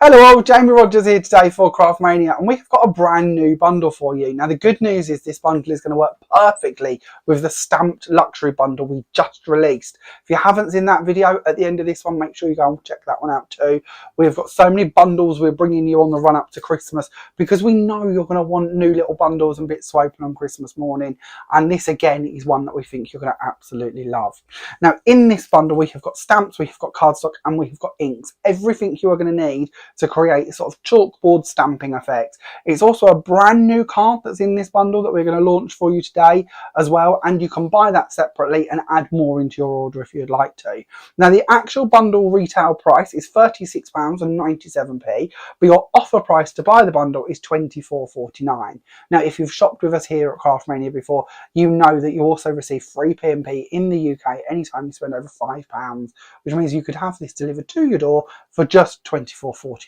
Hello all, Jamie Rodgers here today for Craftmania, and we've got a brand new bundle for you. Now the good news is this bundle is going to work perfectly with the stamped luxury bundle we just released. If you haven't seen that video at the end of this one, make sure you go and check that one out too. We've got so many bundles we're bringing you on the run up to Christmas because we know you're going to want new little bundles and bits to open on Christmas morning, and this again is one that we think you're going to absolutely love. Now in this bundle we have got stamps, we have got cardstock, and we have got inks. Everything you are going to need to create a sort of chalkboard stamping effect. It's also a brand new card that's in this bundle that we're going to launch for you today as well, and you can buy that separately and add more into your order if you'd like to. Now the actual bundle retail price is £36.97, but your offer price to buy the bundle is £24.49. Now if you've shopped with us here at Craftmania before, you know that you also receive free P&P in the UK anytime you spend over £5, which means you could have this delivered to your door for just £24.49.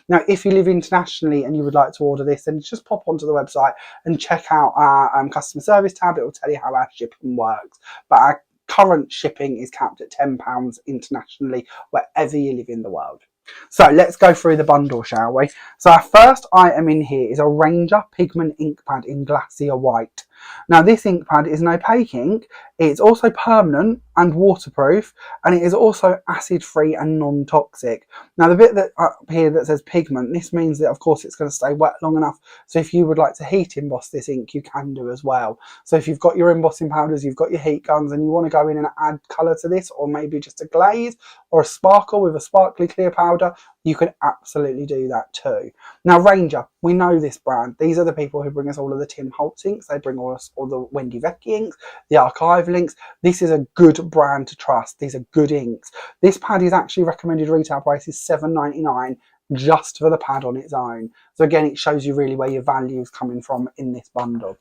Now if you live internationally and you would like to order this, then just pop onto the website and check out our customer service tab. It will tell you how our shipping works, but our current shipping is capped at £10 internationally wherever you live in the world. So let's go through the bundle, shall we? So our first item in here is a Ranger pigment ink pad in Glacier White. Now this ink pad is an opaque ink, it's also permanent and waterproof, and it is also acid free and non-toxic. Now the bit that up here that says pigment, this means that of course it's going to stay wet long enough, so if you would like to heat emboss this ink you can do as well. So if you've got your embossing powders, you've got your heat guns, and you want to go in and add colour to this, or maybe just a glaze or a sparkle with a sparkly clear powder, you can absolutely do that too. Now Ranger, we know this brand. These are the people who bring us all of the Tim Holtz inks. They bring us all the Wendy Vecchi inks, the Archive links. This is a good brand to trust. These are good inks. This pad is actually recommended retail price is £7.99 just for the pad on its own. So again, it shows you really where your value is coming from in this bundle.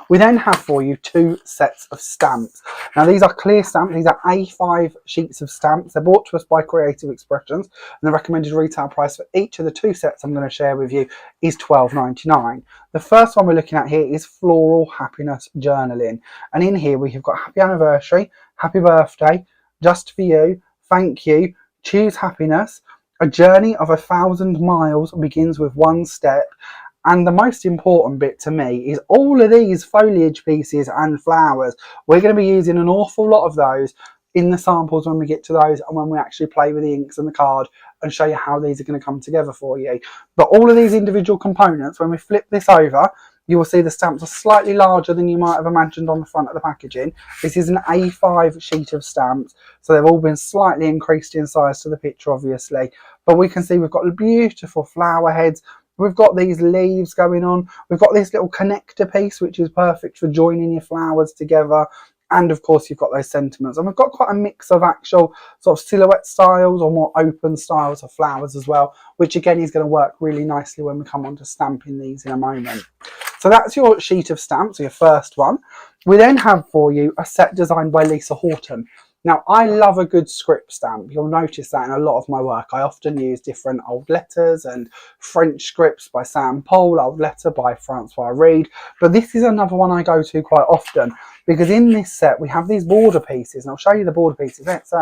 We then have for you two sets of stamps. Now these are clear stamps, these are A5 sheets of stamps. They're brought to us by Creative Expressions, and the recommended retail price for each of the two sets I'm going to share with you is £12.99. The first one we're looking at here is Floral Happiness Journaling, and in here we have got Happy Anniversary, Happy Birthday, Just for You, Thank You, Choose Happiness, A Journey of 1,000 Miles Begins with One Step, and the most important bit to me is all of these foliage pieces and flowers. We're going to be using an awful lot of those in the samples when we get to those, and when we actually play with the inks and the card and show you how these are going to come together for you. But all of these individual components, when we flip this over, you will see the stamps are slightly larger than you might have imagined on the front of the packaging. This is an A5 sheet of stamps, so they've all been slightly increased in size to the picture obviously. But we can see we've got beautiful flower heads. We've got these leaves going on. We've got this little connector piece, which is perfect for joining your flowers together. And of course, you've got those sentiments. And we've got quite a mix of actual sort of silhouette styles or more open styles of flowers as well, which again is going to work really nicely when we come on to stamping these in a moment. So that's your sheet of stamps, your first one. We then have for you a set designed by Lisa Horton. Now, I love a good script stamp. You'll notice that in a lot of my work. I often use different old letters and French scripts by Sam Paul, old letter by Francois Reed. But this is another one I go to quite often because in this set we have these border pieces. And I'll show you the border pieces. Let's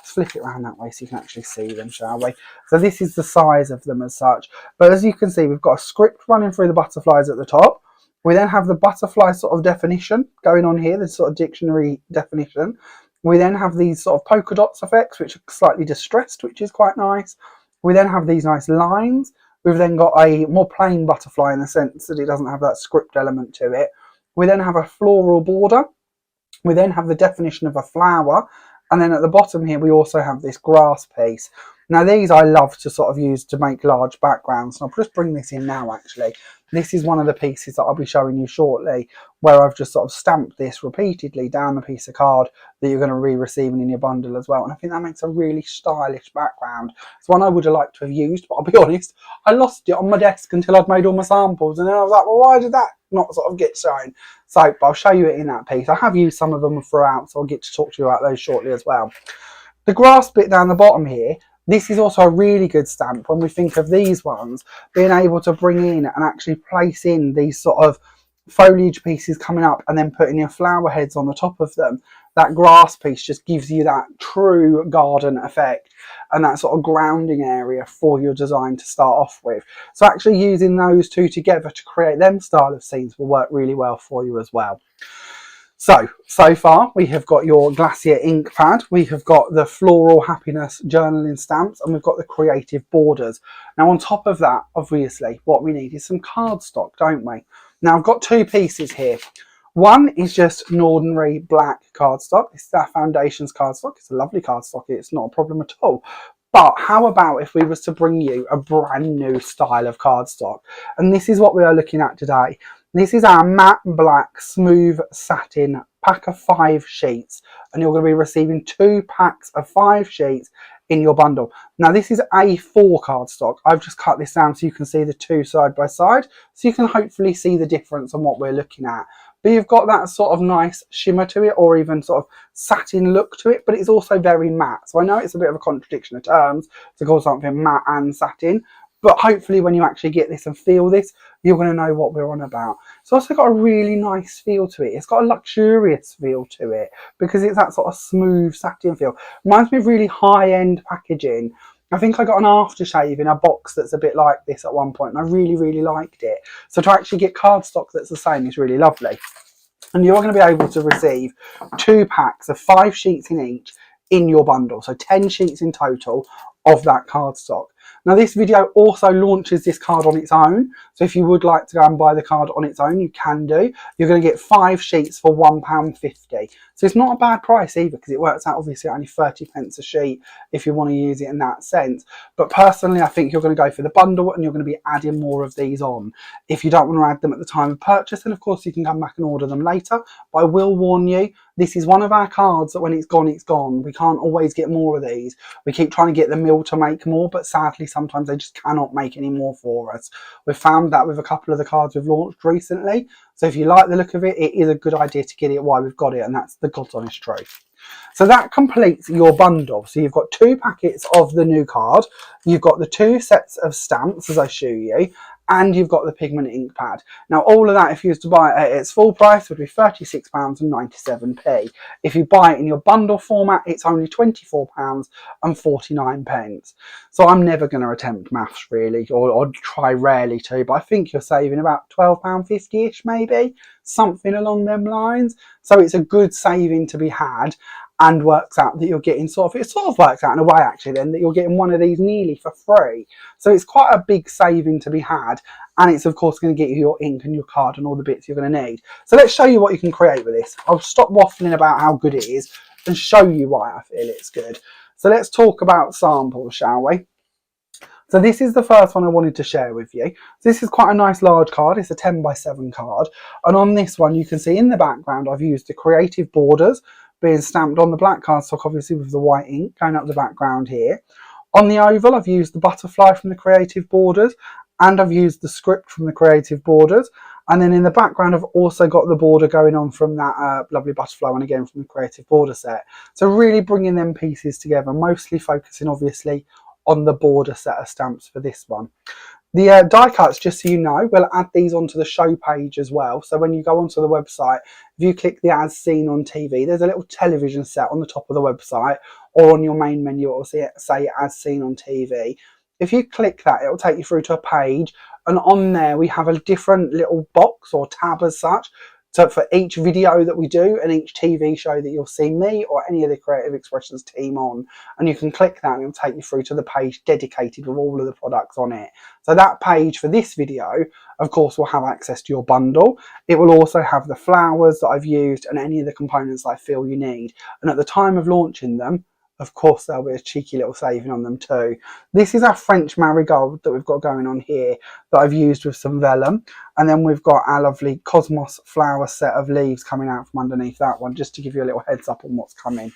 flip it around that way so you can actually see them, shall we? So this is the size of them as such. But as you can see, we've got a script running through the butterflies at the top. We then have the butterfly sort of definition going on here, the sort of dictionary definition. We then have these sort of polka dots effects, which are slightly distressed, which is quite nice. We then have these nice lines. We've then got a more plain butterfly in the sense that it doesn't have that script element to it. We then have a floral border. We then have the definition of a flower. And then at the bottom here, we also have this grass piece. Now these I love to sort of use to make large backgrounds. And I'll just bring this in now actually. This is one of the pieces that I'll be showing you shortly, where I've just sort of stamped this repeatedly down the piece of card that you're going to be receiving in your bundle as well. And I think that makes a really stylish background. It's one I would have liked to have used, but I'll be honest, I lost it on my desk until I'd made all my samples. And then I was like, well, why did that not sort of get shown? So I'll show you it in that piece. I have used some of them throughout, so I'll get to talk to you about those shortly as well. The grass bit down the bottom here, this is also a really good stamp when we think of these ones, being able to bring in and actually place in these sort of foliage pieces coming up and then putting your flower heads on the top of them. that grass piece just gives you that true garden effect and that sort of grounding area for your design to start off with. So actually using those two together to create them style of scenes will work really well for you as well. So far we have got your Glacier ink pad, we have got the Floral Happiness journaling stamps, and we've got the creative borders. Now on top of that, obviously, what we need is some cardstock, don't we? Now I've got two pieces here. One is just an ordinary black cardstock. It's our Foundations cardstock. It's a lovely cardstock. It's not a problem at all. But how about if we was to bring you a brand new style of cardstock? And this is what we are looking at today. This is our matte black smooth satin pack of 5 sheets, and you're going to be receiving 2 packs of 5 sheets in your bundle. Now this is A4 cardstock. I've just cut this down so you can see the two side by side, so you can hopefully see the difference on what we're looking at. But you've got that sort of nice shimmer to it, or even sort of satin look to it, but it's also very matte. So I know it's a bit of a contradiction of terms to call something matte and satin, but hopefully when you actually get this and feel this, you're going to know what we're on about. It's also got a really nice feel to it. It's got a luxurious feel to it because it's that sort of smooth satin feel. Reminds me of really high-end packaging. I think I got an aftershave in a box that's a bit like this at one point, and I really, really liked it. So to actually get cardstock that's the same is really lovely. And you're going to be able to receive 2 packs of 5 sheets in each in your bundle. So 10 sheets in total of that cardstock. Now this video also launches this card on its own, so if you would like to go and buy the card on its own, you can do. You're going to get 5 sheets for £1.50. So it's not a bad price either, because it works out obviously only 30p a sheet if you want to use it in that sense. But personally, I think you're going to go for the bundle and you're going to be adding more of these on. If you don't want to add them at the time of purchase, then of course you can come back and order them later. But I will warn you, this is one of our cards that when it's gone, it's gone. We can't always get more of these. We keep trying to get the mill to make more, but sadly sometimes they just cannot make any more for us. We've found that with a couple of the cards we've launched recently. So if you like the look of it, it is a good idea to get it while we've got it, and that's the God's honest truth. So that completes your bundle. So you've got 2 packets of the new card, you've got the 2 sets of stamps as I show you, and you've got the pigment ink pad. Now all of that, if you was to buy it at its full price, would be £36.97. If you buy it in your bundle format, it's only £24.49. So I'm never going to attempt maths really, or try rarely to, but I think you're saving about £12.50ish maybe, something along them lines. So it's a good saving to be had, and works out that you're getting it sort of works out in a way actually then that you're getting one of these nearly for free. So it's quite a big saving to be had, and it's of course going to get you your ink and your card and all the bits you're going to need. So let's show you what you can create with this. I'll stop waffling about how good it is and show you why I feel it's good. So let's talk about samples, shall we? So this is the first one I wanted to share with you. This is quite a nice large card. It's a 10x7 card, and on this one you can see in the background I've used the creative borders being stamped on the black cardstock, obviously with the white ink going up the background here. On the oval I've used the butterfly from the creative borders, and I've used the script from the creative borders, and then in the background I've also got the border going on from that lovely butterfly one again from the creative border set. So really bringing them pieces together, mostly focusing obviously on the border set of stamps for this one. The die cuts, just so you know, we'll add these onto the show page as well. So when you go onto the website, if you click the as seen on TV, there's a little television set on the top of the website, or on your main menu it will say as seen on TV. If you click that, it will take you through to a page, and on there we have a different little box or tab as such. So for each video that we do and each TV show that you'll see me or any of the Creative Expressions team on, and you can click that and it'll take you through to the page dedicated with all of the products on it. So that page for this video, of course, will have access to your bundle. It will also have the flowers that I've used and any of the components I feel you need. And at the time of launching them, of course, there'll be a cheeky little saving on them too. This is our French marigold that we've got going on here that I've used with some vellum. And then we've got our lovely Cosmos flower set of leaves coming out from underneath that one, just to give you a little heads up on what's coming.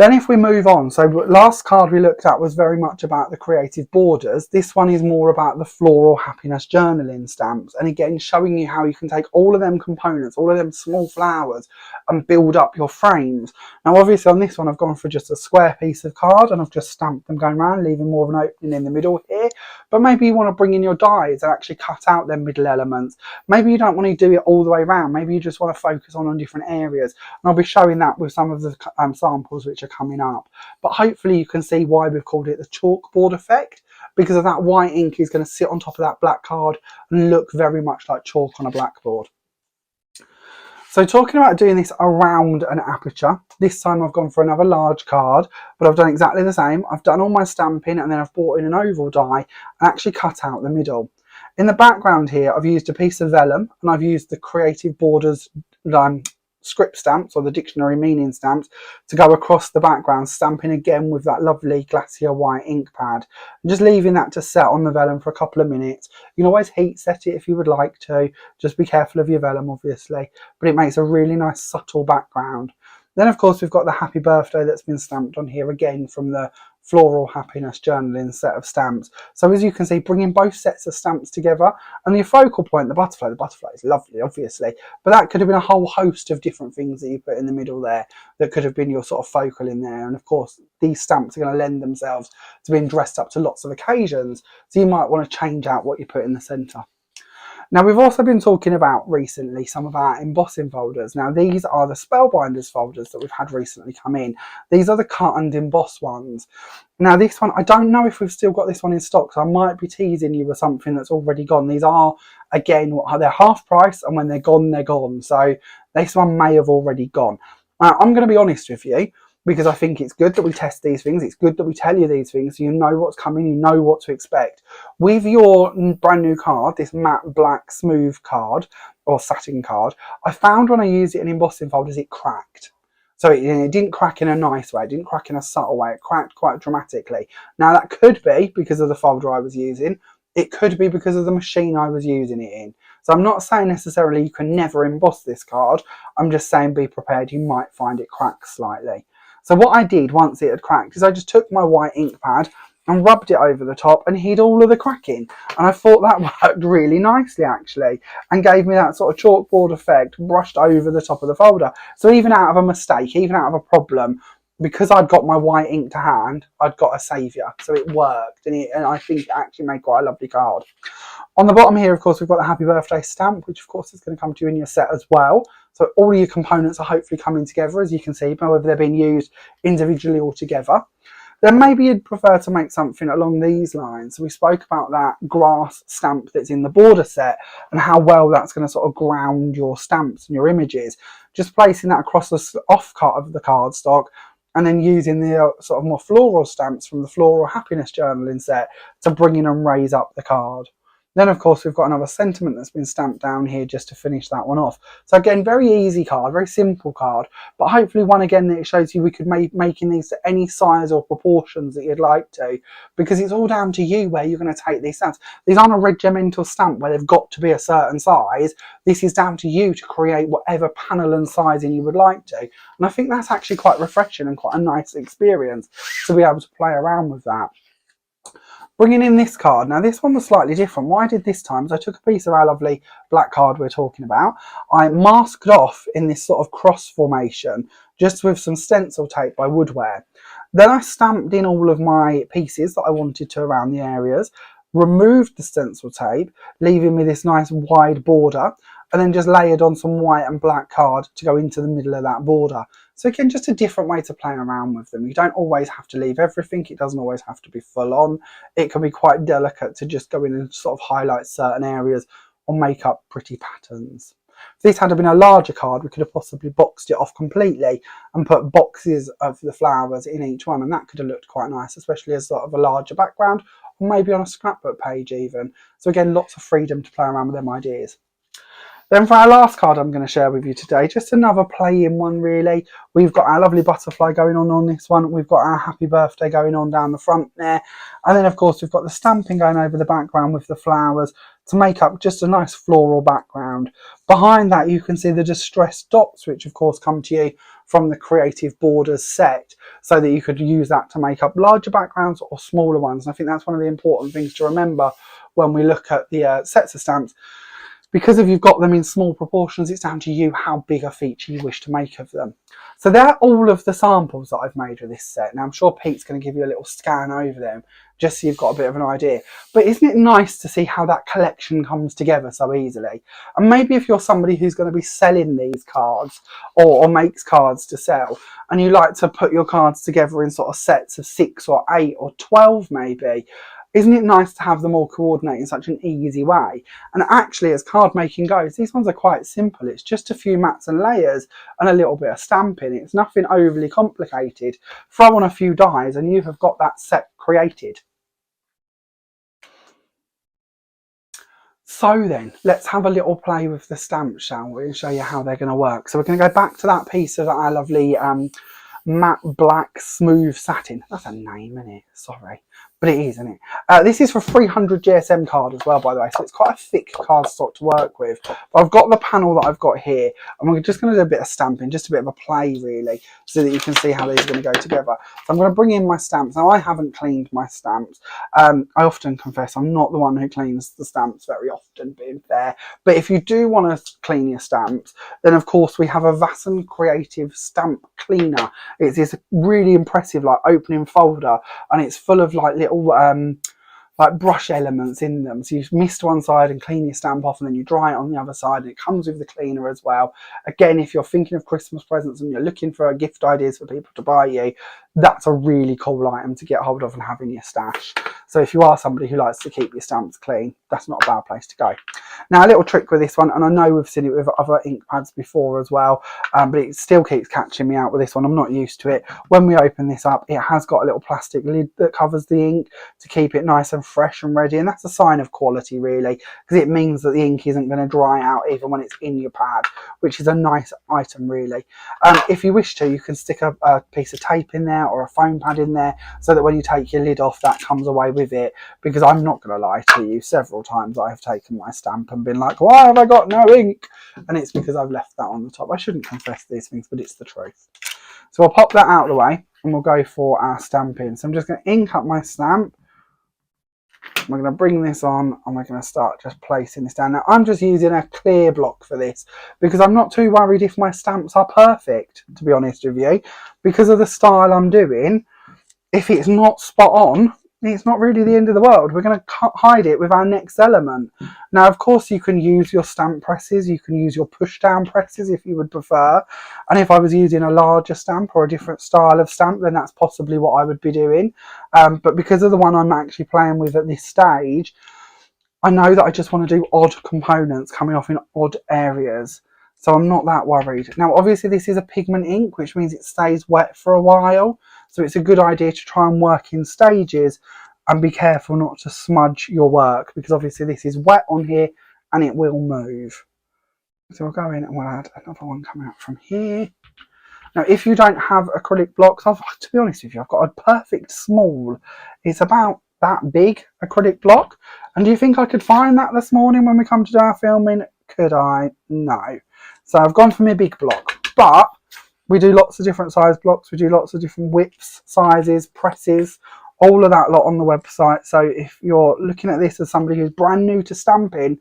Then if we move on, so last card we looked at was very much about the creative borders. This one is more about the floral happiness journaling stamps. And again, showing you how you can take all of them components, all of them small flowers, and build up your frames. Now obviously on this one I've gone for just a square piece of card and I've just stamped them going around, leaving more of an opening in the middle here. But maybe you want to bring in your dies and actually cut out them middle elements. Maybe you don't want to do it all the way around. Maybe you just want to focus on different areas. And I'll be showing that with some of the samples which are coming up. But hopefully you can see why we've called it the chalkboard effect, because of that white ink is going to sit on top of that black card and look very much like chalk on a blackboard. So talking about doing this around an aperture, this time I've gone for another large card, but I've done exactly the same. I've done all my stamping and then I've brought in an oval die and actually cut out the middle. In the background here, I've used a piece of vellum and I've used the Creative Borders script stamps, or the dictionary meaning stamps, to go across the background, stamping again with that lovely glacier white ink pad, and just leaving that to set on the vellum for a couple of minutes. You can always heat set it if you would like to, just be careful of your vellum obviously, but it makes a really nice subtle background. Then of course we've got the happy birthday that's been stamped on here again from the floral happiness journaling set of stamps. So as you can see, bringing both sets of stamps together, and the focal point, the butterfly is lovely obviously, but that could have been a whole host of different things that you put in the middle there that could have been your sort of focal in there. And of course these stamps are going to lend themselves to being dressed up to lots of occasions, so you might want to change out what you put in the centre. Now we've also been talking about recently some of our embossing folders. Now these are the Spellbinders folders that we've had recently come in. These are the cut and emboss ones. Now this one, I don't know if we've still got this one in stock, so I might be teasing you with something that's already gone. These are, again, they're half price, and when they're gone, they're gone. So this one may have already gone. I'm going to be honest with you, because I think it's good that we test these things. It's good that we tell you these things so you know what's coming, you know what to expect. With your brand new card, this matte black smooth card or satin card, I found when I used it in embossing folders it cracked. So it didn't crack in a nice way, it didn't crack in a subtle way, it cracked quite dramatically. Now that could be because of the folder I was using, it could be because of the machine I was using it in. So I'm not saying necessarily you can never emboss this card, I'm just saying be prepared, you might find it cracks slightly. So what I did once it had cracked is I just took my white ink pad and rubbed it over the top and hid all of the cracking. And I thought that worked really nicely actually, and gave me that sort of chalkboard effect brushed over the top of the folder. So even out of a mistake, even out of a problem, because I'd got my white ink to hand, I'd got a saviour. So it worked, and I think it actually made quite a lovely card. On the bottom here, of course, we've got the happy birthday stamp, which of course is going to come to you in your set as well. So all of your components are hopefully coming together, as you can see, whether they're being used individually or together. Then maybe you'd prefer to make something along these lines. So we spoke about that grass stamp that's in the border set and how well that's going to sort of ground your stamps and your images. Just placing that across the off cut of the cardstock, and then using the sort of more floral stamps from the floral happiness journaling set to bring in and raise up the card. Then of course we've got another sentiment that's been stamped down here just to finish that one off. So again, very easy card, very simple card, but hopefully one again that it shows you we could making these to any size or proportions that you'd like to, because it's all down to you where you're going to take these stamps. These aren't a regimental stamp where they've got to be a certain size. This is down to you to create whatever panel and sizing you would like to. And I think that's actually quite refreshing and quite a nice experience to be able to play around with that. Bringing in this card, now this one was slightly different. What I did this time is I took a piece of our lovely black card we're talking about, I masked off in this sort of cross formation, just with some stencil tape by Woodware. Then I stamped in all of my pieces that I wanted to around the areas, removed the stencil tape, leaving me this nice wide border, and then just layered on some white and black card to go into the middle of that border. So again, just a different way to play around with them. You don't always have to leave everything. It doesn't always have to be full on. It can be quite delicate to just go in and sort of highlight certain areas or make up pretty patterns. If this had been a larger card, we could have possibly boxed it off completely and put boxes of the flowers in each one, and that could have looked quite nice, especially as sort of a larger background, or maybe on a scrapbook page even. So again, lots of freedom to play around with them ideas. Then for our last card I'm going to share with you today, just another play-in one really. We've got our lovely butterfly going on this one. We've got our happy birthday going on down the front there. And then of course we've got the stamping going over the background with the flowers to make up just a nice floral background. Behind that you can see the distressed dots, which of course come to you from the Creative Borders set, so that you could use that to make up larger backgrounds or smaller ones. And I think that's one of the important things to remember when we look at the sets of stamps. Because if you've got them in small proportions, it's down to you how big a feature you wish to make of them. So they're all of the samples that I've made with this set. Now I'm sure Pete's going to give you a little scan over them, just so you've got a bit of an idea. But isn't it nice to see how that collection comes together so easily? And maybe if you're somebody who's going to be selling these cards, or makes cards to sell, and you like to put your cards together in sort of sets of 6 or 8 or 12 maybe, isn't it nice to have them all coordinate in such an easy way? And actually, as card making goes, these ones are quite simple. It's just a few mats and layers and a little bit of stamping. It's nothing overly complicated. Throw on a few dies and you have got that set created. So then, let's have a little play with the stamps, shall we, and show you how they're going to work. So we're going to go back to that piece of our lovely matte black smooth satin. That's a name, isn't it? Sorry. But it is, isn't it? This is for 300 GSM card as well, by the way, so it's quite a thick cardstock to work with. But I've got the panel that I've got here, and we're just going to do a bit of stamping, just a bit of a play really, so that you can see how these are going to go together. So I'm going to bring in my stamps. Now I haven't cleaned my stamps. I often confess I'm not the one who cleans the stamps very often, being fair. But if you do want to clean your stamps, then of course we have a Vasson Creative Stamp Cleaner. It's this really impressive like opening folder, and it's full of like little like brush elements in them. So you mist one side and clean your stamp off, and then you dry it on the other side, and it comes with the cleaner as well. Again, if you're thinking of Christmas presents and you're looking for gift ideas for people to buy you, that's a really cool item to get hold of and have in your stash. So if you are somebody who likes to keep your stamps clean, that's not a bad place to go. Now a little trick with this one, and I know we've seen it with other ink pads before as well, but it still keeps catching me out with this one. I'm not used to it. When we open this up, it has got a little plastic lid that covers the ink to keep it nice and fresh and ready, and that's a sign of quality really, because it means that the ink isn't going to dry out even when it's in your pad, which is a nice item really. If you wish to, you can stick a piece of tape in there or a foam pad in there, so that when you take your lid off, that comes away with it. Because I'm not going to lie to you, several times I have taken my stamp and been like, why have I got no ink? And it's because I've left that on the top. I shouldn't confess these things, but it's the truth. So I'll pop that out of the way and we'll go for our stamping. So I'm just going to ink up my stamp. We're going to bring this on and we're going to start just placing this down. Now I'm just using a clear block for this because I'm not too worried if my stamps are perfect, to be honest with you. Because of the style I'm doing, if it's not spot on, it's not really the end of the world. We're going to hide it with our next element. Now, of course, you can use your stamp presses. You can use your push down presses if you would prefer. And if I was using a larger stamp or a different style of stamp, then that's possibly what I would be doing. But because of the one I'm actually playing with at this stage, I know that I just want to do odd components coming off in odd areas. So I'm not that worried. Now, obviously, this is a pigment ink, which means it stays wet for a while. So it's a good idea to try and work in stages and be careful not to smudge your work, because obviously this is wet on here and it will move. So we'll go in and we'll add another one coming out from here. Now, if you don't have acrylic blocks, to be honest with you, I've got a perfect small. It's about that big acrylic block. And do you think I could find that this morning when we come to do our filming? Could I? No. So I've gone for my big block, but we do lots of different size blocks. We do lots of different widths, sizes, presses, all of that lot on the website. So if you're looking at this as somebody who's brand new to stamping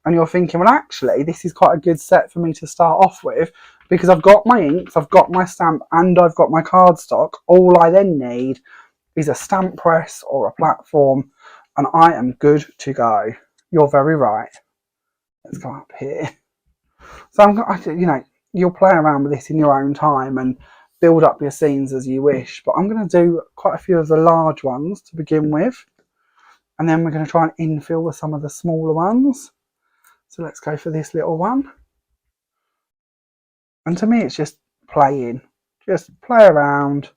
and you're thinking, well, actually, this is quite a good set for me to start off with, because I've got my inks, I've got my stamp, and I've got my cardstock. All I then need is a stamp press or a platform, and I am good to go. You're very right. Let's go up here. So you'll play around with this in your own time and build up your scenes as you wish. But I'm going to do quite a few of the large ones to begin with. And then we're going to try and infill with some of the smaller ones. So let's go for this little one. And to me, it's just playing. Just play around.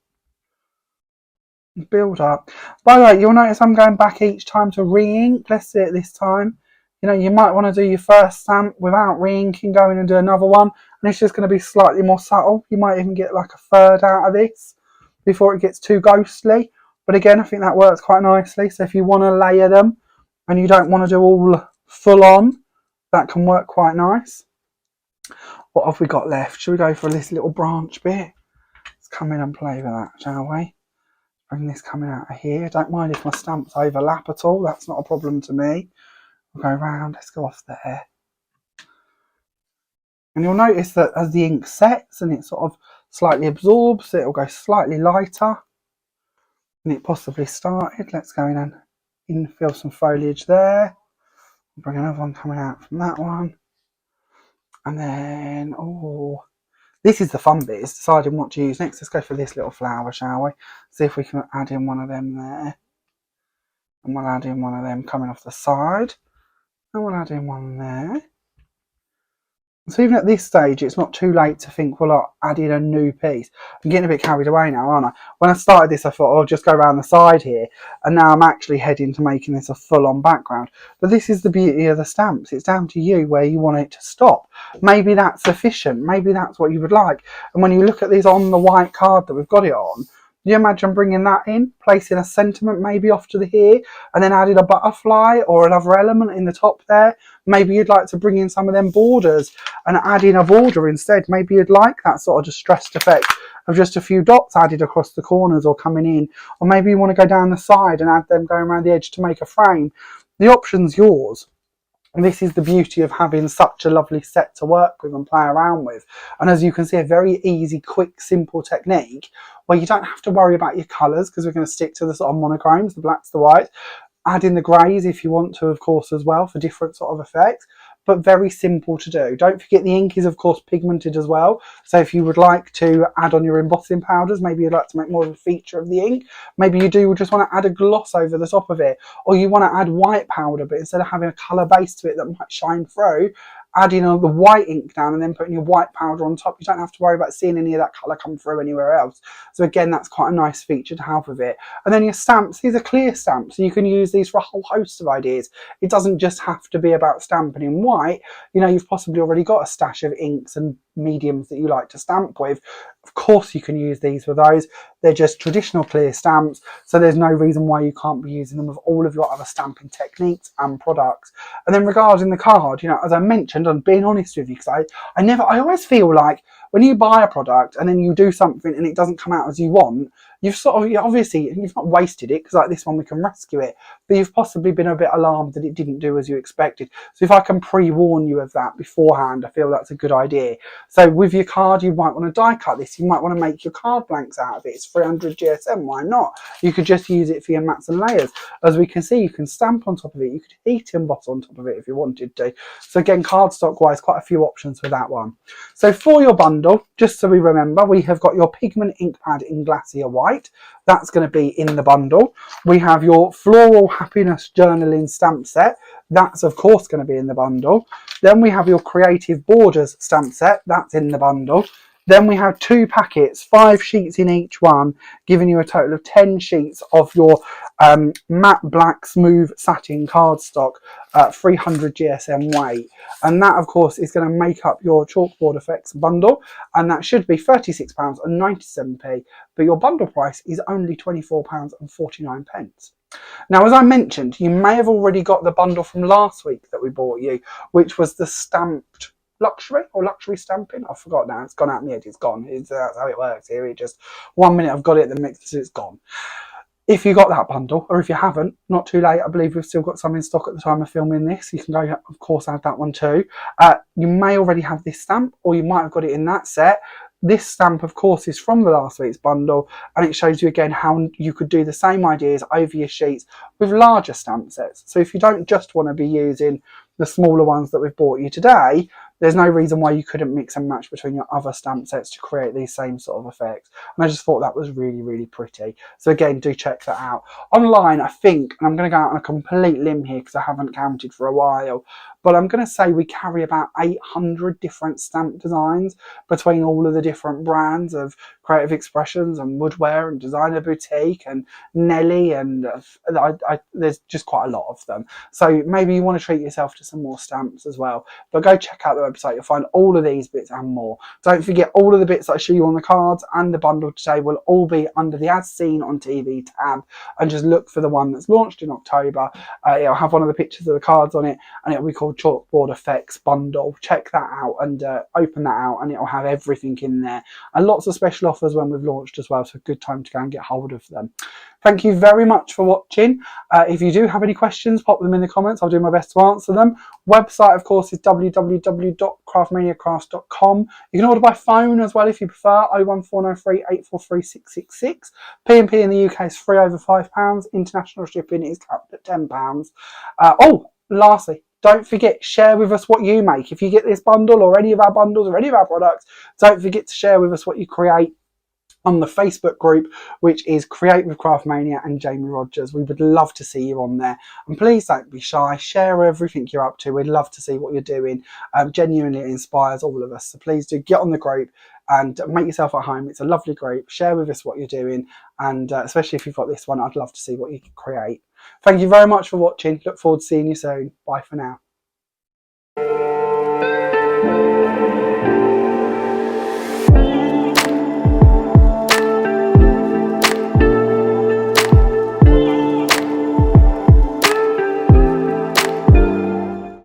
Build up. By the way, you'll notice I'm going back each time to re-ink. Let's see it this time. You might want to do your first stamp without re-inking, go in and do another one, and it's just going to be slightly more subtle. You might even get like a third out of this before it gets too ghostly. But again, I think that works quite nicely. So if you want to layer them and you don't want to do all full on, that can work quite nice. What have we got left? Should we go for this little branch bit? Let's come in and play with that, shall we? Bring this coming out of here. Don't mind if my stamps overlap at all. That's not a problem to me. We'll go round. Let's go off there. And you'll notice that as the ink sets and it sort of slightly absorbs, it'll go slightly lighter than it possibly started. Let's go in and infill some foliage there. Bring another one coming out from that one. And then, oh, this is the fun bit, is deciding what to use next. Let's go for this little flower, shall we? See if we can add in one of them there. And we'll add in one of them coming off the side. And we'll add in one there. So even at this stage, it's not too late to think, well, I'll add in a new piece. I'm getting a bit carried away now, aren't I? When I started this, I thought, I'll just go around the side here. And now I'm actually heading to making this a full-on background. But this is the beauty of the stamps. It's down to you where you want it to stop. Maybe that's sufficient. Maybe that's what you would like. And when you look at this on the white card that we've got it on, you imagine bringing that in, placing a sentiment maybe off to the here, and then adding a butterfly or another element in the top there. Maybe you'd like to bring in some of them borders and add in a border instead. Maybe you'd like that sort of distressed effect of just a few dots added across the corners or coming in. Or maybe you want to go down the side and add them going around the edge to make a frame. The option's yours. And this is the beauty of having such a lovely set to work with and play around with. And as you can see, a very easy, quick, simple technique where you don't have to worry about your colours, because we're going to stick to the sort of monochromes, the blacks, the whites. Add in the greys if you want to, of course, as well, for different sort of effects. But very simple to do. Don't forget the ink is, of course, pigmented as well. So if you would like to add on your embossing powders, maybe you'd like to make more of a feature of the ink. Maybe you do just want to add a gloss over the top of it. Or you want to add white powder, but instead of having a colour base to it that might shine through, adding the white ink down and then putting your white powder on top. You don't have to worry about seeing any of that colour come through anywhere else. So again, that's quite a nice feature to have with it. And then your stamps, these are clear stamps, so you can use these for a whole host of ideas. It doesn't just have to be about stamping in white. You know, you've possibly already got a stash of inks and mediums that you like to stamp with. Of course you can use these for those. They're just traditional clear stamps, so there's no reason why you can't be using them with all of your other stamping techniques and products. And then regarding the card, you know, as I mentioned, I'm being honest with you, because I always feel like when you buy a product and then you do something and it doesn't come out as you want, you've sort of, obviously, you've not wasted it, because like this one we can rescue it, but you've possibly been a bit alarmed that it didn't do as you expected. So if I can pre-warn you of that beforehand, I feel that's a good idea. So with your card, you might want to die cut this. You might want to make your card blanks out of it. It's 300 GSM, why not? You could just use it for your mats and layers. As we can see, you can stamp on top of it. You could heat emboss on top of it if you wanted to. So again, cardstock wise, quite a few options for that one. So for your bundle, just so we remember, we have got your pigment ink pad in Glacier White. That's going to be in the bundle. We have your Floral Happiness Journaling stamp set. That's of course going to be in the bundle. Then we have your Creative Borders stamp set. That's in the bundle. Then we have 2 packets, 5 sheets in each one, giving you a total of 10 sheets of your matte black smooth satin cardstock, 300 GSM weight. And that, of course, is going to make up your Chalkboard Effects bundle. And that should be £36.97p. But your bundle price is only £24.49. Now, as I mentioned, you may have already got the bundle from last week that we bought you, which was the stamped luxury or luxury stamping. I forgot now. It's gone out of my head. It's gone. That's how it works here. It just 1 minute I've got it, the next it's gone. If you got that bundle, or if you haven't, not too late. I believe we've still got some in stock at the time of filming this. You can go, of course, add that one too. You may already have this stamp, or you might have got it in that set. This stamp, of course, is from the last week's bundle, and it shows you again how you could do the same ideas over your sheets with larger stamp sets. So if you don't just want to be using the smaller ones that we've bought you today, there's no reason why you couldn't mix and match between your other stamp sets to create these same sort of effects. And I just thought that was really, really pretty. So again, do check that out. Online, I think, and I'm going to go out on a complete limb here because I haven't counted for a while, but I'm going to say we carry about 800 different stamp designs between all of the different brands of Creative Expressions and Woodwear and Designer Boutique and Nelly, and there's just quite a lot of them. So maybe you want to treat yourself to some more stamps as well. But go check out the website website. You'll find all of these bits and more. Don't forget, all of the bits that I show you on the cards and the bundle today will all be under the As Seen on TV tab, and just look for the one that's launched in October. It'll have one of the pictures of the cards on it, and it'll be called Chalkboard Effects Bundle. Check that out and open that out, and it'll have everything in there, and lots of special offers when we've launched as well, so good time to go and get hold of them. Thank you very much for watching. If you do have any questions, pop them in the comments. I'll do my best to answer them. Website, of course, is www.craftmaniacrafts.com. You can order by phone as well if you prefer, 01403 843 666. P&P in the UK is free over £5. International shipping is capped at £10. Lastly, don't forget, share with us what you make. If you get this bundle or any of our bundles or any of our products, don't forget to share with us what you create on the Facebook group, which is Create with Craftmania and Jamie Rodgers. We would love to see you on there. And please don't be shy. Share everything you're up to. We'd love to see what you're doing. Genuinely, it inspires all of us. So please do get on the group and make yourself at home. It's a lovely group. Share with us what you're doing. And especially if you've got this one, I'd love to see what you can create. Thank you very much for watching. Look forward to seeing you soon. Bye for now.